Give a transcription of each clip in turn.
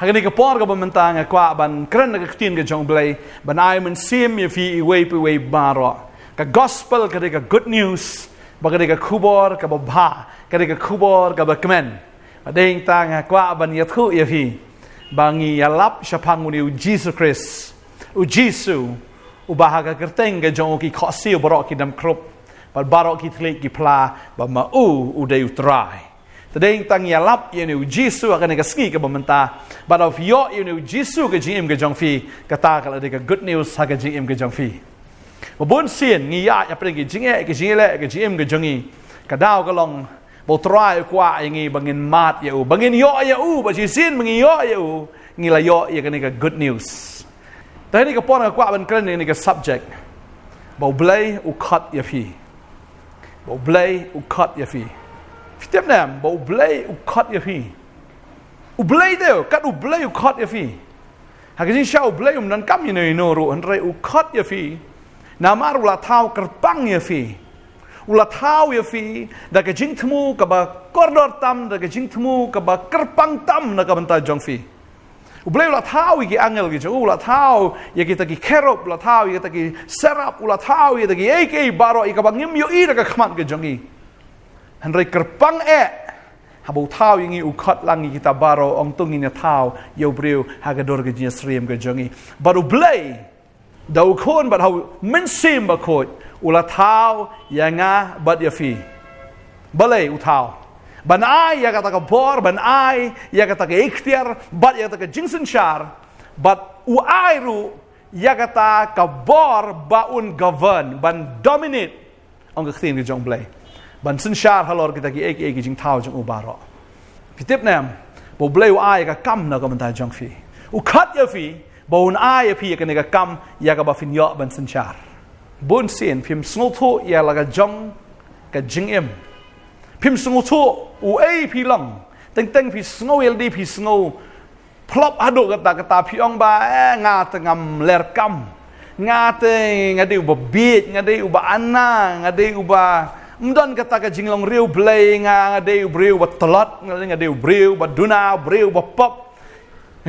Hagani ka por ka bamanta nga kwa ban kren ka tin ka jong blay ban ay man sim ye fi iway baro ka gospel ka good news bagay ka kubor ka babha ka kubor ka bakmen adeng ta nga kwa ban yathu ye fi bangi yalap syapang ni Jesus Christ u Jesu u bahaga kerteng ka jong ki khosi barok ki dam krop par barok ki tlik ki pla ba ma u de utrai tadeng tang yalap ye ni Jesu akan ka ski ka bamanta but of yo you ni Jesu ka jim ka jong fi kata kala de ka good news ha ka jim ka jong fi bun sien ngi ya pren ki jinge ka jile ka jim ka jongi ka daw ka long bo try kwa ngi bangin mat ya u bangin yo ya u ba si sin bangin yo ya u ngi la yo ya ka ni ka good news ta ni ka pon ka kwa ban kren ni ka subject bo blay u khat ya fi bo blay u khat ya fi tiếp nam bo blay u khat ya fi u blay deo kat u blay u khat ya fi ha ka jin sha u blay nan kam ni no ro han re u khat ya fi na mar u la thau kerpang ya fi u la thau ya fi da ka jing thmu ka ba kordor tam da ka jing thmu ka ba kerpang tam na ka banta jong fi u blay u la thau ki angel ki u la thau ya ki ta ki kerop la thau ya ta ki serap u la thau ya ta ki ek baro i ka ba ngim yo i da ka khmat ka jongi han re kerpang habau thau yangi u khat langi kita baro ong tung in thau yo breu hagador ge jes riem ge jongi baru blay dau khon but how men sim ba khot ula thau yanga bat ya fi balay u thau ban ai ya kata ka bor ban ai ya kata ka ikhtiar bat ya kata ka jingsen shar but u ai ru ya kata ka bor baun govern ban dominate ong ge thin ge jong blay ban sin shar halor kita ki ek jing thau jong u baro pitip nam bo bleu ai ka kam na ka man jong fi u khat ya fi bo un ai fi ka ne ka kam ya ka ba fin yo ban sin shar bun sin phim sngo tho ya la ka jong ka jing em phim sngo tho u ai phi long teng phi sngo el di phi sngo plop adu ka ta phi ong ba nga ta ngam ler kam nga te nga de u ba bit nga de u ba ana nga de u ba mdon kata ka jinglong riu blay nga de breu ba tolot nga de breu ba duna breu ba pop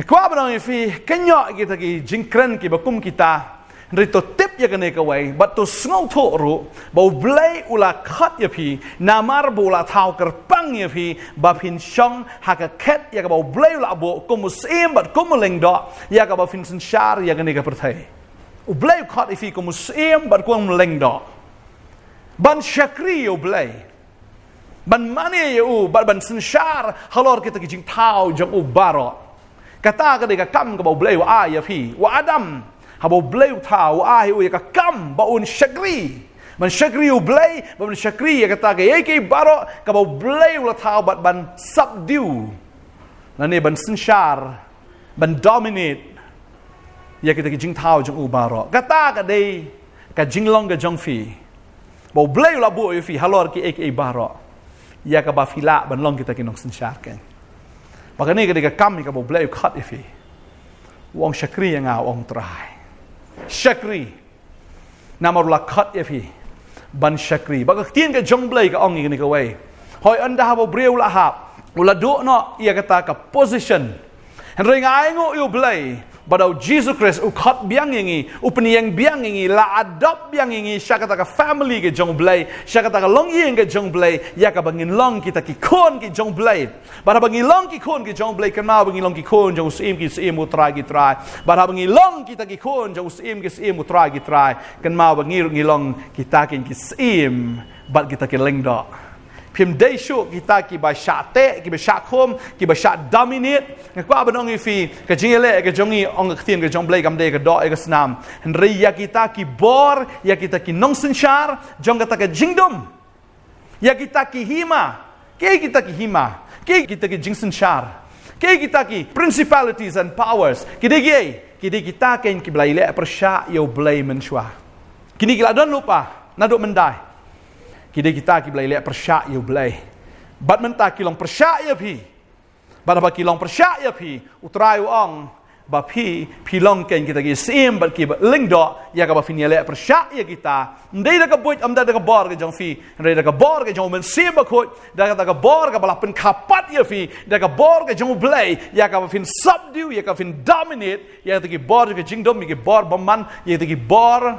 kwa ba nang fi kenyo kita ki jingkren ki ba kum kita rito tip ya kane ka wai but to sngo tho ru ba blay ula khat ya phi namar bola thau kerpang ya phi ba phin shong ha ka khet ya ka ba blay ula bo kum sim but kum leng do ya ka ba phin sin shar ya kane ka perthai u blay khat fi kum sim but kum leng do ban syakri yo blay ban mani yo ban sensyar halor kita ki jing tau jong u baro kata ka de ka kam ka ba blay wa ya fi wa adam ha ba blay tau a yo ka kam ba un syakri ban syakri yo blay ban syakri ya kata ka ye baro ka ba blay la tau ban subdue na ne ban sensyar ban dominate ya kita ki jing tau jong u baro kata ka de ka jing long ka jong fi bo blay la bo fi halor ki ek baro ya ka ba fila ban long kita kinong sensyar ken bagani ka de ka kam ka bo blay khat fi wong syakri nga wong trai syakri namar la khat fi ban syakri ba ka tien ka jong blay ka ong ni ka wai hoi anda ha bo breu la ha ula do no ya kata ka position ring ai ngo yu blay badau Jesus Christ u khat biang ngi upniang biang ngi la adopt biang ngi syakata ka family ke jong blay syakata ka long yeng ke jong blay ya ka bangin long kita ki kon ki jong blay bara bangin long ki kon ki jong blay kan ma bangin long ki kon jong sim ki sim utra ki try bara bangin long kita ki kon jong sim ki sim utra ki try kan ma bangin long kita ki sim bat kita ki leng do phim day show kita ki ba syate ki ba syakhom ki ba syak dominate ngakwa banong fi ka jingele ka jongi ong ktien ka jong blay kam de ka do ka snam henry ya kita ki bor ya kita ki nong sensyar jong kata ka jingdom ya kita ki hima ke kita ki hima ke kita ki jing sensyar ke kita ki principalities and powers kide kita ken ki blay le persya yo blay menshwa kini kila don lupa naduk mendai kide kita ki blay le persya yo blay bat menta kilong persya ya phi bat ba kilong persya ya phi utrai ong ba pi long ken kita gi sim ba ki ba ling do ya ka ba fin le persya ya kita ndai da ka buit am da ka bor ke jong fi ndai da ka bor ke jong men sim ba khoi da ka bor ka ba pen khapat ya fi da ka bor ke jong blai ya ka ba fin subdue ya ka fin dominate ya ta ki bor ke jing dom ki bor baman ya ta ki bor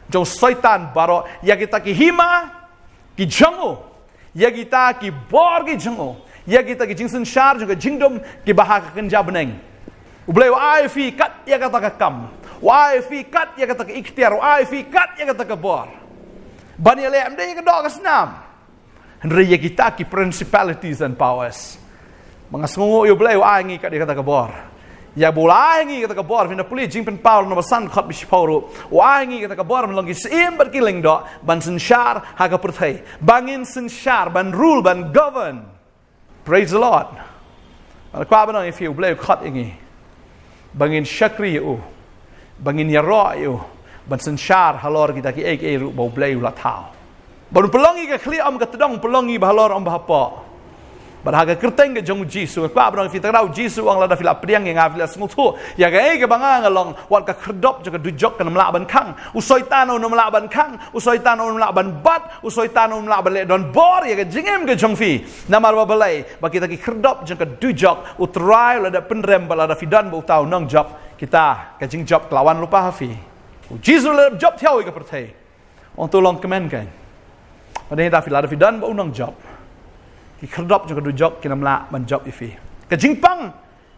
jong syaitan baro ya kita ki hima ki jango ya kita ki bor ki jango ya kita ki jing sanshar jong jing dom ki bahak kan jabneng ublay wa ai fi kat ya kata ka kam wa ai fi kat ya kata ka ikhtiar wa ai fi kat ya kata ka bor bani le am de ka do ka snam andre ya kita ki principalities and powers mangasngo ublay wa ai ngi kat ya kata ka bor ya bulai ngi kata ka bor vina puli jing pen paul no san khat bi pauro wa ai ngi kata ka bor long ki sim ber ki ling do ban sanshar ha ka perthai bangin sanshar ban rule ban govern praise the lord kwa ba no if you ublay khat ngi bangin syakri u bangin yaro u ban sanshar halor kita ki ek ru bau blai la thao ban pelongi ka khli am ka tdong pelongi ba halor am ba pa ban ha ka kerteng ke jong jisu pa bang fi tarau jisu ang la da fila priang nga fila smut thu ya ka ek banga ngalong wat ka khrdop jo ka dujok ka namla ban khang u soitan u namla ban khang u soitan u namla ban bat u soitan u namla ban le don bor ya ka jingem ke jong fi namar ba balai ba kita ki khrdop jo ka dujok u try la da penrem ba la da fidan ba tau nang job kita ka jing job lawan lupa hafi u jisu le job thiau ka perthai on tu long comment kan pada da fila da fidan ba nang job ki khrdop jo ka dujok ki namla ban job ifi ka jing pang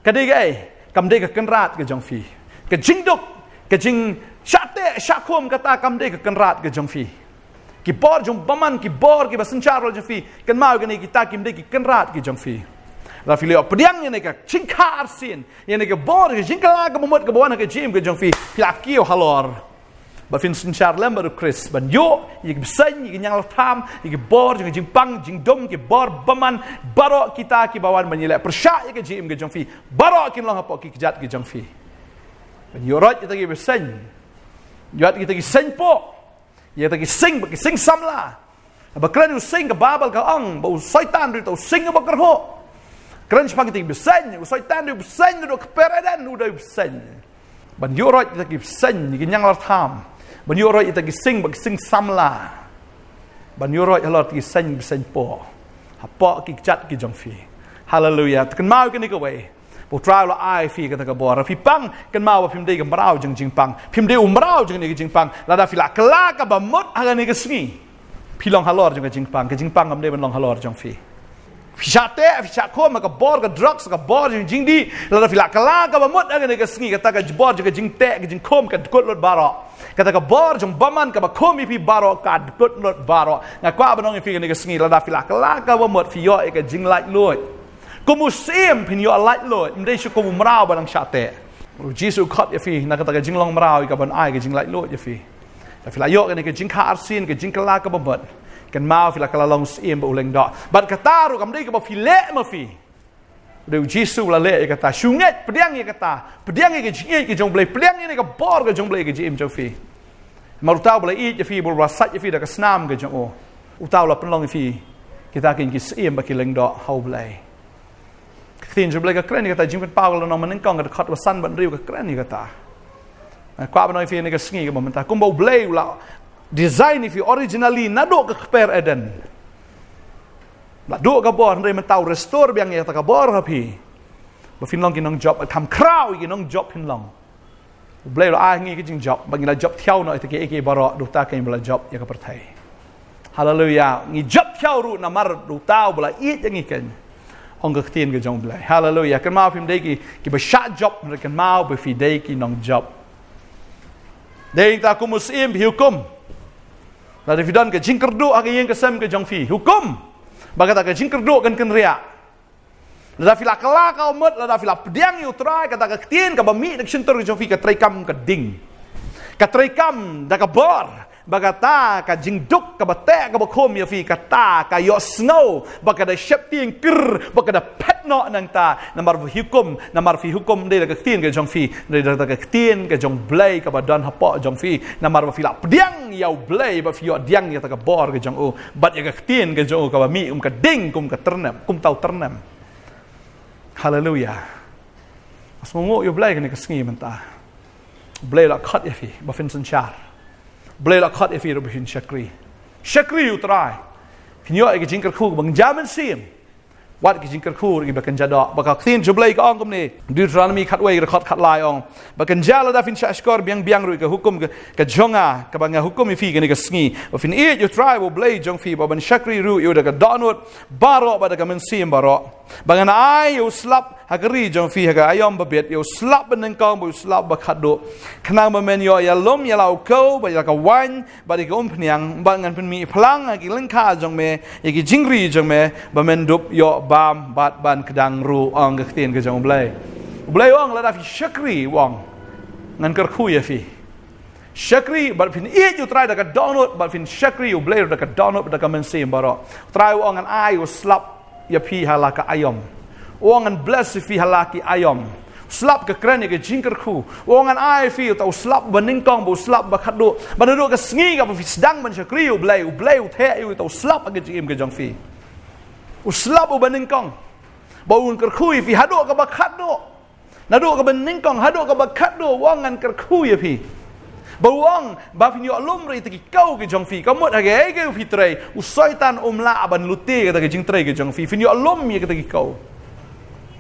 ka de gai kam de ka kenrat ka jong fi ka jing duk ka jing shate shakhom kata kam de ka kenrat ka jong fi ki bor jong baman ki bor ki basanchar jong fi kan mau ka ni kita kim de ki kenrat ki jong fi la fi le pediang ni ka jing khar sin ni ka bor ki jing kala ka momot ka bawan ka jim ka jong fi pila kio halor ba fin sanchar lembar Chris ban yo ik bsen ik nyang tham ik bor jing pang jing dom ki bor baman baro kita ki bawan ban le persya ik jim ka jong fi baro kin long apa ki jat ki jong fi ban yo rot kita ki bsen yo kita ki sen po ya ta ki sing samla ba kran u sing ka babal ka ang ba syaitan ri to sing ba kerho kran spang ti bsen u syaitan ri bsen do kperedan u do bsen ban yo rot kita ki bsen ki nyang tham ban yo roi ita ki sing ba sing samla ban yo roi halot ki sing bsen po hapo ki chat ki jong fi hallelujah kan mau kan ni ka wei bo try la ai fi ka ta ka bor fi pang kan mau phim dei ka mrao jing pang phim dei umrao jing ni jing pang la da fi la kla ka ba mot ha ni ka sngi pi long halor jing pang am dei ban long halor jong fi Fishate, fishako, maka bor ka drugs, ka bor jing di, la fila kala ka ba mot aga ka sngi ka ta ka bor ka jing te ka jing kom ka kot lot baro. Kata ka bor jong baman ka ba komi pi baro ka kot lot baro. Nga kwa ba nong fi ka sngi la fila kala ka ba mot fi yo ka jing light loy. Ko musim pin yo light loy, mdai shu ko mrao ba nang shate. Ru jisu khot ya fi na ka ta ka jing long mrao ka ban ai ka jing light loy ya fi. La fila yo ka jing ka arsin ka jing kala ka ba mot. Kan mau fila kala long sim ba uleng do bat kataru kam dei ka ba file ma fi de jisu la le kata shunget pediang ye kata pediang ye ke jong blai pediang ye ka bor ka jong blai ke jim jong fi marutau blai i je fi bol rasat je fi da ka snam ke jong o utau la penlong fi kita kin ki sim ba ki leng do hau blai tin jong blai ka kren kata jing pen paul no man kong ka khat wa san ban riu ka kren kata kwa ba no fi ni ka sngi ka momenta kum ba blai la design if you originally nadok ka per eden nadok ka bor ndai mentau restore biang ya ta ka bor ha phi ba fin long kinong job tham kraw kinong job hin long blai lo a ngi ki jing job bang la job thiau no ta ke baro du ta ke bla job ya ka perthai hallelujah ngi job thiau ru na mar du tau bla it ngi ken ong ka tin ke jong blai hallelujah kan mau phim dei ki ba sha job kan mau ba fi dei ki nong job dei ta kumusim hukum la dividan ke jingkerdu ag yen ke sem ke jong fi hukum bagata ke jingkerdu kan ria la fila kala ka umut la fila pediang yu trai kata ke tien ka bami dak sentur ke jong fi ka traikam ka ding ka traikam da ka bor bagata ka jingduk ka bate ka bakom ya fi kata ka yo snow bagada shepting ker bagada petno nang ta namar fi hukum de ka tien ke jong fi de da ka tien ke jong blai ka badan hapo jong fi namar fi la pediang yau blai ba fi yo diang ya ta ka bor ke jong o bat ya ka tien ke jong ka mi ka ding ka ternam kum tau ternam hallelujah Asmongo yo blay kan kesngi mentah. Blay la khat yafi ba fin sanchar. Blay la khat yafi ro bin shakri. Shakri utrai. Pinyo ai jingkar khu bang jaman sim. Wat ki jingkar khu ri bakan jada baka thin jublay ka ong komni. Deuteronomy khat wei khat lai ong. Bakan jala da fin shashkor biang ru ka hukum ka jonga ka bang hukum fi kan kesngi. Ba fin e yo try wo blay jong fi ba ban shakri ru yo da ka donut baro ba da ka men sim baro. Bangan ai yo slap hagari jong fi haga ayom babet yo slap beneng kong bu slap bakado kenang bamen yo ya lom ya lau ko ba ya ka wan ba di ka pniang bangan pen mi plang agi lengka jong me agi jingri jong me bamen dup yo bam bat ban kedang ru ong ka tin ka jong blai ong la da fi shakri wong ngan kar khu ya fi shakri ba fin e yo try da ka download ba fin shakri yo blai da ka download da ka men sim baro try ong an ai yo slap ya pi halaka ayom Wangan bless fi halaki ayom. Slap ke keren ke jingkar khu. Wangan ai fi tau slap beningkong bu slap bakado. Banado ke sngi ka fi sedang ban shakri u blai the u tau slap ke jim ke jong fi. U slap u beningkong. Baun kar khu fi hado ka bakado. Nado ka beningkong hado ka bakado wangan kar khu ya fi. Bawang ba fi yo lom ri te kau ke jong fi. Kamot age ke fi trai. U soitan la ban luti ke jing trai ke jong fi. Fi yo lom ye ke te kau.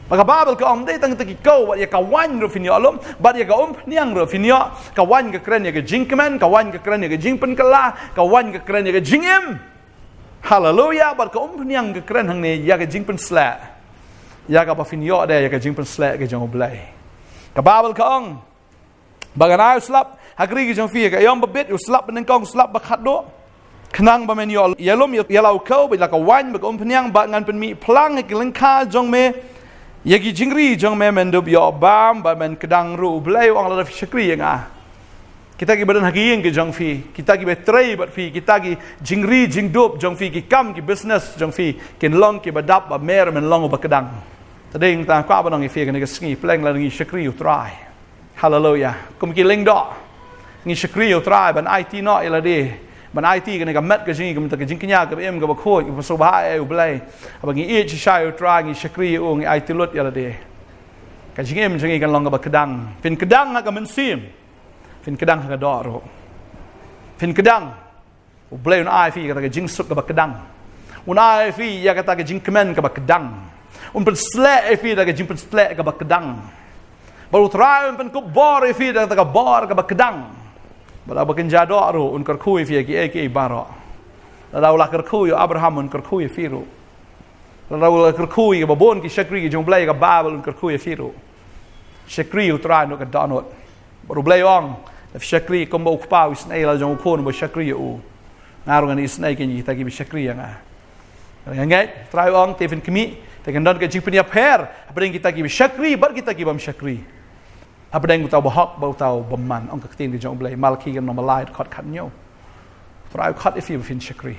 Maka Babel ka om dei tang teki kau wat ya kawan ro finyo alom bat ya ka om niang ro finyo kawan ka keren ya ka jingkemen kawan ka keren ya ka jingpen kala kawan ka keren ya ka jingem haleluya bat ka om niang ka keren hang ne ya ka jingpen sla ya ka ba finyo de ya ka jingpen sla ka jong oblai ka Babel ka ong baganai slap hagri ka jong fi ka yom babet slap neng kong slap bakhat do kenang ba men yo yalom ya lau kau ba ka wan ba om niang ba ngan pen mi plang ke lengka jong me Yagi jingri jong me mendub yo bam ba men kedang ru blai wang la shakri yang kita ki badan hagi ke jong fi kita ki betray bat fi kita ki jingri jingdub jong fi ki kam ki business jong fi ken long ki badap ba mer men long ba kedang tading ta kwa ba nang fi ke sngi pleng la ngi shakri u try hallelujah kum ki ling do ngi shakri u try ban IT no ila de ban IT ke ga met ke jing ke ta ke jing knya ke em ke ba kho ke so ba e blai ba ngi e chi shai u try ngi shakri u ngi IT lut ila de ka jing em jing kan long ba kedang fin kedang ha ka men sim fin kedang ha ka do ro fin kedang u blai un ai fi ka ta ke jing sut ka ba kedang un ai fi ya ka ta ke jing kemen ka ba kedang un pen sle e fi da ke jing pen sle ka ba kedang ba u try un pen ku bor e fi da ta ka bor ka ba kedang Bala bakin jado ro un kar khu fi ki baro la daula kar khu yo Abraham un kar khu fi ro la daula kar khu yo babon ki shakri ki jong blai ka Babel un kar khu fi ro shakri utra no ka donot baru blai ong if shakri kom ba ukpa wis nei la jong khu no ba shakri u ngaro ngani snai ki ni ta ki shakri yang ngai try ong te fin kmi te kan don ka jing penia per apa ding kita ki shakri bar kita ki bam shakri apa deng tau bahok bau tau beman ong ka tin ke jong blai malki kan no malai khot khat nyo try khot if you fin shakri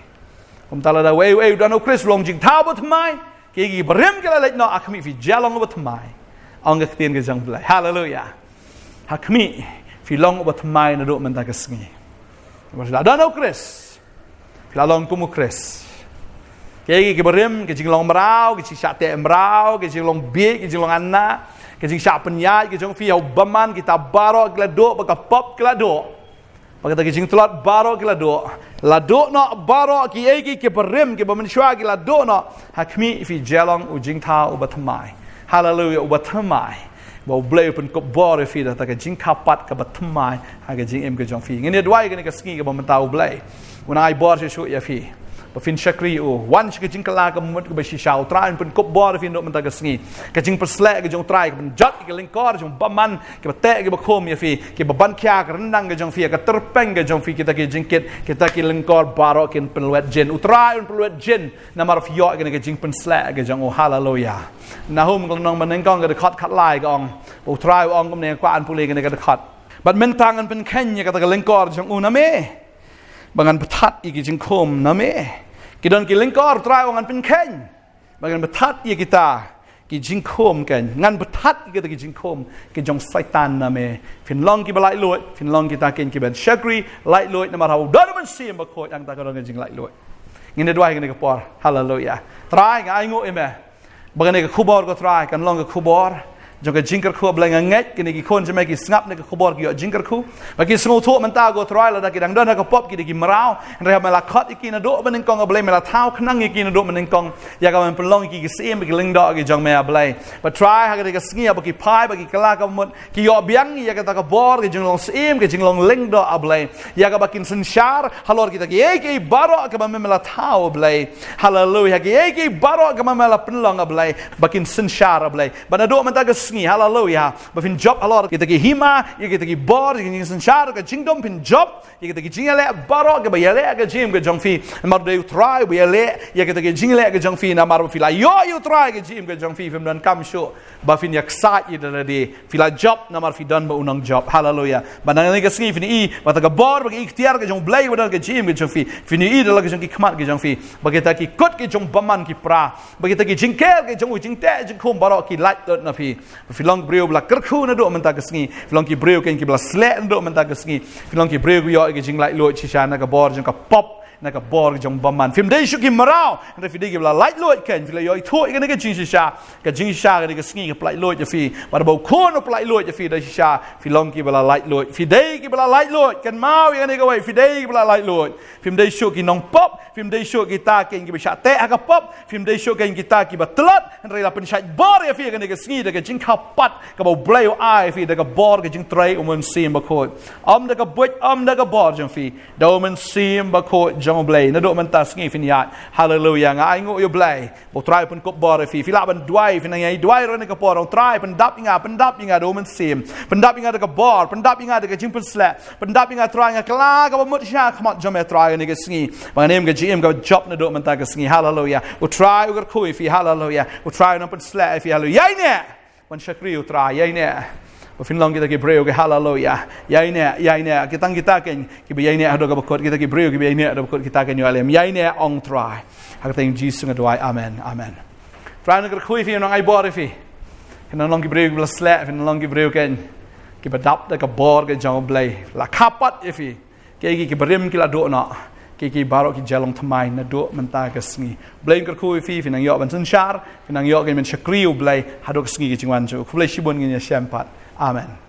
tala da wei dan no Chris long jing tau bot mai ke gi brem ke la let no akmi fi jalong bot mai ong ka tin ke jong blai hallelujah hakmi fi long bot mai na do man ta ka sngi wasla dan no Chris la long kumu Chris ke gi brem ke jing long brau ke sha te brau ke jing long bi ke jing long anna ke jing sha penyai ke jong fi au baman kita baro glado baka pop glado baka ta ke jing tulat baro glado lado no baro ki egi ke berem ke baman shwa ki lado no hakmi fi jalong u jing tha u batmai hallelujah u batmai bo bleu pen ko bore fi da ta ke jing kapat ka batmai ha ke jing em ke jong fi ngene dwai ke ne ka ski ke baman tau blai unai bor shu ya fi Pafin shakri u wan shi jing kala ka mut ka ba shi shau train pen kop bor fin do man ta ka sngi ka jing persle ka jong trai ka pen jat ka lingkor jong baman ka te ka ba khom ya fi ke ba ban kya ka rendang ka jong fi ka terpeng ka jong fi kita ki jingkit kita ki lingkor baro kin peluet jin utrai un peluet jin na mar fi yo ka jing persle ka jong hallelujah na hum ka nong man kong ka khat khat lai ka ong utrai ong kom ne kwa an puli ka ne ka khat bat men tangan pen kenya ka ta ka lingkor jong u na me Bangan betat iki jing kom na me. Kidon ki lingkor try wangan pin ken. Bangan betat iki kita ki jing kom ken. Ngan betat iki ki jing kom ki jong saitan na me. Fin long ki balai loy, fin long kita ken ki ben shakri light loy na marau. Don man sim ba khoi ang ta ka dong jing light loy. Ngine dwai ngine ka por. Hallelujah. Try ngai ngo eme. Bangan ne ka khubor ko try kan long ka khubor. jong ke jingkar khu blai nganget kini ki khon jame ki snap ne ka khobor ki yo jingkar khu bagi sengu thu man ta go try la da ki dang don ka pop ki ki marau re ma la khot ki na do maning kong blai me la thau khnang ki na do maning kong ya ka man pelong ki sim ki ling do ki jong me blai but try ha ki sngia bagi pai bagi kala ka mut ki yo biang ya ka ta ka bor ki jong long sim ki jong long ling do blai ya ka bakin sensyar halor kita ki baro ka man me la thau blai hallelujah ki baro ka man me la penlong blai bakin sensyar blai bana do man ta ka sngi hallelujah ba fin job halor kita ki hima ya kita ki bor ki sensyar ka jingdom fin job ya kita ki jingale baro ka ba ya le ka jim ka jong fi mar de try ba ya le ya kita ki jingale ka jong fi na mar fi la yo try ka jim ka jong fi film dan kam show ba fin yak sa i da de fi la job na mar fi dan ba unang job hallelujah ba na ni ka sngi fin i ba ta ka bor ba ki ikhtiar ka jong blai ba ka jim ka jong fi fin i da la ka jong ki khmat ka jong fi ba kita ki kot ki jong baman ki pra ba kita ki jingkel ka jong jingte jong khom baro ki light dot na fi long breu bla kerkhu na do man ta ka sngi long ki breu ken ki bla sle do man ta ka sngi long ki breu yo ki jing light lo chi sha na ka bor jong ka pop na ka bor jong baman film dei shu ki marau na fi dei ki bla light lo ken fi la yo tho ka ne ka jing sha ka sngi ka plai lo ja fi ba bo khon no plai lo ja fi dei sha fi long ki bla light lo fi dei ki bla light lo ken mau ya ne ka wai fi dei ki bla light lo film dei shu ki nong pop film dei shu ki ta ken ki ba sha te ka pop film dei shu ken ki ta ki ba tlat re la pen sha bor ya fi ka ne ka sngi da ka jing ka pat ka bo blai o ai fi da ka bor ka jing trai o mun sim ba ko da ka buit da ka bor jong fi do mun sim ba ko jong blai na do man ta sngi fin ya hallelujah nga ai ngo yo blai bo try pun kop bor fi la ban dwai fin ngai dwai ro ne ka por try pen dap inga do man sim pen dap inga da ka bor pen dap inga da ka jing pun sla pen dap inga try nga kla ka ba mut sha khmat jom e try ne ka sngi ba nem ka gm ka job na do man ta ka sngi hallelujah o try u ka khu fi hallelujah o try na pun sla fi hallelujah yai ne wan shakri u try yai ne fin long kita ki breu ki hallelujah yai ne kita ken ki bi yai ne ado ka bakot kita ki breu ki bi yai ne ado bakot kita ken yo alem yai ne ong try ha ta Jesus ngadwai amen try na ka khu fi nong ai bor fi ken long ki breu ki bla sla fin long ki breu ken ki badap da ka bor ka jong blai la kapat fi ki brim ki la do na ki baro ki jalong thamai na do man ta ka sngi blame ka khu fi fin ang yo ban sun shar fin ang yo ken men shakriu blai hadok sngi ki chingwan chu khu blai shibon ngi ya shampat amen